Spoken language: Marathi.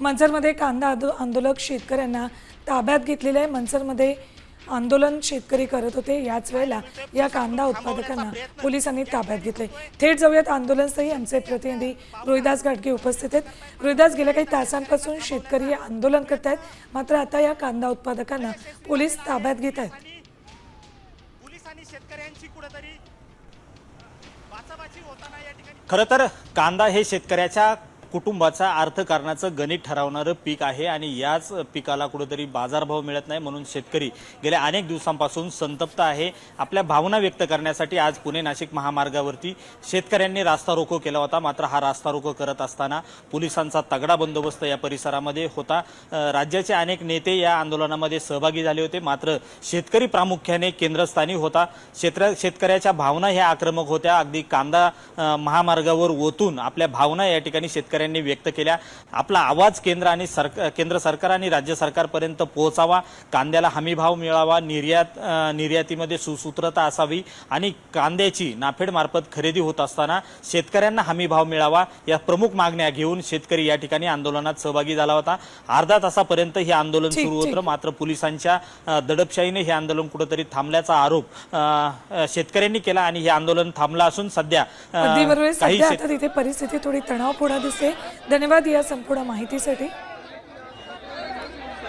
मंचरमध्ये कांदा आंदोलक शेतकऱ्यांना ताब्यात घेतलेले आहे। मंचरमध्ये आंदोलन शेतकरी करत होते, याच वेळेला या कांदा उत्पादकांना पोलिसांनी ताब्यात घेतले। थेट जाऊयात आंदोलनस्थळी, आमचे प्रतिनिधी रोहिदास घाटगे उपस्थित आहेत। रोहिदास, गेल्या काही तासांपासून शेतकरी आंदोलन करत आहेत, मात्र आता या कांदा उत्पादकांना पोलीस ताब्यात घेत आहेत। खरं तर कांदा हे शेतकऱ्याच्या कुटुंबाचा अर्थकारणाचं गणित ठरवणारं पीक आहे आणि याच पिकाला कुठेतरी बाजारभाव मिळत नाही, म्हणून शेतकरी गेल्या अनेक दिवसांपासून संतप्त आहे। आपल्या भावना व्यक्त करण्यासाठी आज पुणे नाशिक महामार्गावरती शेतकऱ्यांनी रास्ता रोको केला होता। मात्र हा रास्ता रोको करत असताना पोलिसांचा तगडा बंदोबस्त या परिसरामध्ये होता। राज्याचे अनेक नेते या आंदोलनामध्ये सहभागी झाले होते, मात्र शेतकरी प्रामुख्याने केंद्रस्थानी होता। शेतकऱ्याच्या भावना ह्या आक्रमक होत्या। अगदी कांदा महामार्गावर ओतून आपल्या भावना या ठिकाणी शेतकऱ्यांनी व्यक्त केल्या। आपला आवाज केंद्र सरकार आणि राज्य सरकारपर्यंत पोहोचावा, कांद्याला हमीभाव मिळावा, निर्यातीमध्ये सुसूत्रता असावी आणि कांद्याची नाफेड मार्फत खरेदी होत असताना शेतकऱ्यांना हमीभाव मिळावा, या प्रमुख मागण्या घेऊन शेतकरी या ठिकाणी आंदोलनात सहभागी झाला होता। अर्धा तासापर्यंत हे आंदोलन सुरू होतं, मात्र पोलिसांच्या दडपशाहीने हे आंदोलन कुठेतरी थांबल्याचा आरोप शेतकऱ्यांनी केला आणि हे आंदोलन थांबलं असून सध्या काही परिस्थिती थोडी तणावपूर्ण दिसते। धन्यवाद या संपूर्ण माहितीसाठी।